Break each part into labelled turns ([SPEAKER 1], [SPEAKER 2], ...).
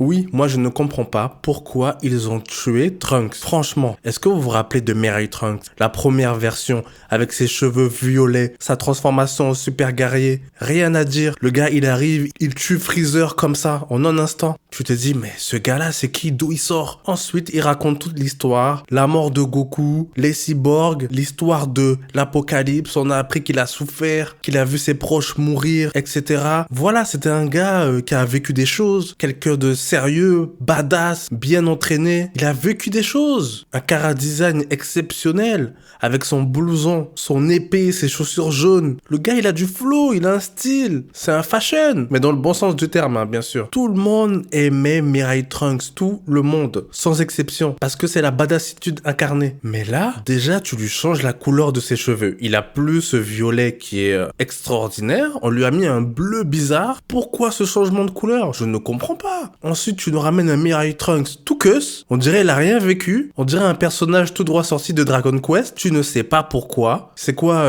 [SPEAKER 1] Oui, moi je ne comprends pas pourquoi ils ont tué Trunks. Franchement, est-ce que vous vous rappelez de Mirai Trunks? La première version, avec ses cheveux violets, sa transformation en super guerrier. Rien à dire. Le gars, il arrive, il tue Freezer comme ça, en un instant. Tu te dis, mais ce gars-là, c'est qui? D'où il sort? Ensuite, il raconte toute l'histoire. La mort de Goku, les cyborgs, l'histoire de l'apocalypse. On a appris qu'il a souffert, qu'il a vu ses proches mourir, etc. Voilà, c'était un gars qui a vécu des choses. Quelqu'un de sérieux, badass, bien entraîné. Il a vécu des choses. Un chara-design exceptionnel. Avec son blouson, son épée, ses chaussures jaunes. Le gars, il a du flow, il a un style. C'est un fashion. Mais dans le bon sens du terme, hein, bien sûr. Tout le monde aimait Mirai Trunks. Tout le monde. Sans exception. Parce que c'est la badassitude incarnée. Mais là, déjà, tu lui changes la couleur de ses cheveux. Il a plus ce violet qui est extraordinaire. On lui a mis un bleu bizarre. Pourquoi ce changement de couleur? Je ne comprends pas. Ensuite, tu nous ramènes un Mirai Trunks tout queuse. On dirait il a rien vécu. On dirait un personnage tout droit sorti de Dragon Quest. Tu ne sais pas pourquoi. C'est quoi,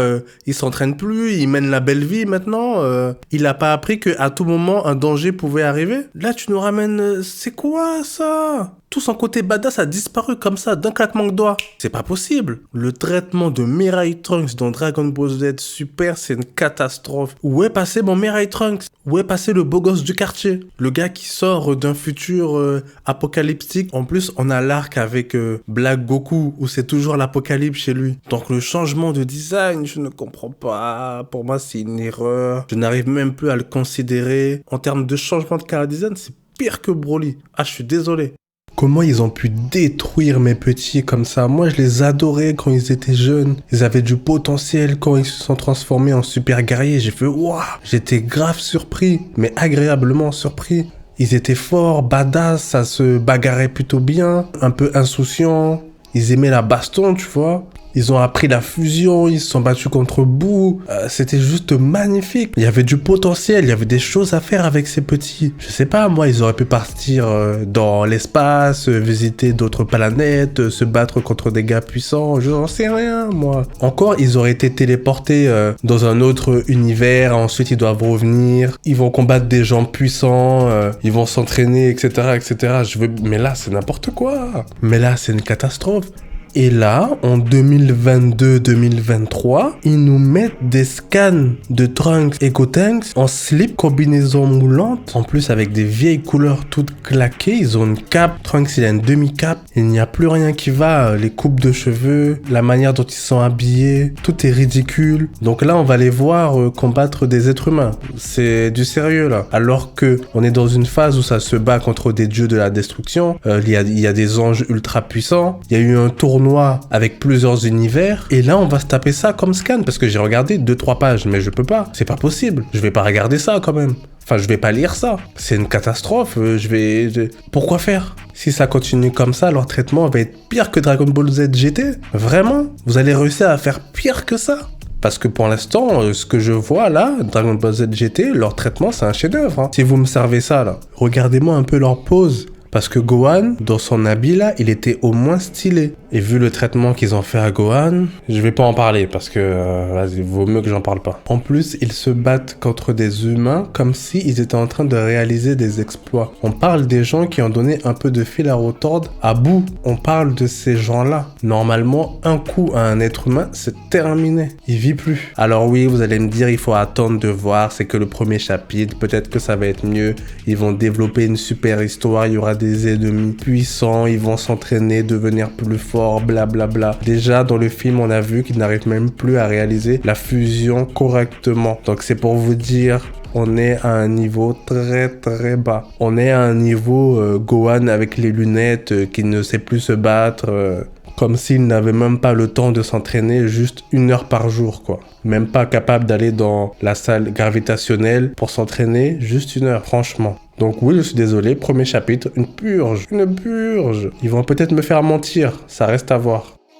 [SPEAKER 1] il s'entraîne plus, il mène la belle vie maintenant. Il a pas appris qu'à tout moment, un danger pouvait arriver. Là, tu nous ramènes... c'est quoi ça? Tout son côté badass a disparu comme ça, d'un claquement de doigts. C'est pas possible. Le traitement de Mirai Trunks dans Dragon Ball Z Super, c'est une catastrophe. Où est passé mon Mirai Trunks? Où est passé le beau gosse du quartier? Le gars qui sort d'un futur apocalyptique. En plus, on a l'arc avec Black Goku, où c'est toujours l'apocalypse chez lui. Donc le changement de design, je ne comprends pas. Pour moi, c'est une erreur. Je n'arrive même plus à le considérer. En termes de changement de cara design, c'est pire que Broly. Ah, je suis désolé. Comment ils ont pu détruire mes petits comme ça? Moi, je les adorais quand ils étaient jeunes. Ils avaient du potentiel quand ils se sont transformés en super guerriers. J'ai fait waouh! J'étais grave surpris, mais agréablement surpris. Ils étaient forts, badass, ça se bagarrait plutôt bien, un peu insouciants. Ils aimaient la baston, tu vois. Ils ont appris la fusion, ils se sont battus contre Boo. C'était juste magnifique. Il y avait du potentiel, il y avait des choses à faire avec ces petits. Je sais pas, moi, ils auraient pu partir dans l'espace, visiter d'autres planètes, se battre contre des gars puissants. Je n'en sais rien, moi. Encore, ils auraient été téléportés dans un autre univers. Ensuite, ils doivent revenir. Ils vont combattre des gens puissants. Ils vont s'entraîner, etc., etc. Mais là, c'est n'importe quoi. Mais là, c'est une catastrophe. Et là, en 2022-2023, ils nous mettent des scans de Trunks et Gotenks en slip combinaison moulante. En plus, avec des vieilles couleurs toutes claquées. Ils ont une cape. Trunks, il a une demi-cape. Il n'y a plus rien qui va. Les coupes de cheveux, la manière dont ils sont habillés, tout est ridicule. Donc là, on va les voir combattre des êtres humains. C'est du sérieux, là. Alors que on est dans une phase où ça se bat contre des dieux de la destruction. Il y a des anges ultra puissants. Il y a eu un tournoi avec plusieurs univers, et là on va se taper ça comme scan, parce que j'ai regardé 2-3 pages, mais je peux pas, c'est pas possible, je vais pas regarder ça quand même, enfin je vais pas lire ça, c'est une catastrophe, pourquoi faire? Si ça continue comme ça, leur traitement va être pire que Dragon Ball Z GT, vraiment? Vous allez réussir à faire pire que ça? Parce que pour l'instant, ce que je vois là, Dragon Ball Z GT, leur traitement c'est un chef-d'œuvre, hein. Si vous me servez ça là, regardez-moi un peu leur pose. Parce que Gohan, dans son habit là, il était au moins stylé. Et vu le traitement qu'ils ont fait à Gohan, je vais pas en parler parce que vas-y, vaut mieux que j'en parle pas. En plus, ils se battent contre des humains comme si ils étaient en train de réaliser des exploits. On parle des gens qui ont donné un peu de fil à retordre à Boo. On parle de ces gens-là. Normalement, un coup à un être humain, c'est terminé. Il vit plus. Alors oui, vous allez me dire, il faut attendre de voir, c'est que le premier chapitre, peut-être que ça va être mieux. Ils vont développer une super histoire, il y aura des ennemis puissants, ils vont s'entraîner, devenir plus forts, blablabla. Déjà, dans le film, on a vu qu'ils n'arrivent même plus à réaliser la fusion correctement. Donc c'est pour vous dire, on est à un niveau très très bas. On est à un niveau Gohan avec les lunettes qui ne sait plus se battre, comme s'il n'avait même pas le temps de s'entraîner juste 1 heure par jour, quoi. Même pas capable d'aller dans la salle gravitationnelle pour s'entraîner juste 1 heure, franchement. Donc oui, je suis désolé, premier chapitre, une purge. Ils vont peut-être me faire mentir, ça reste à voir.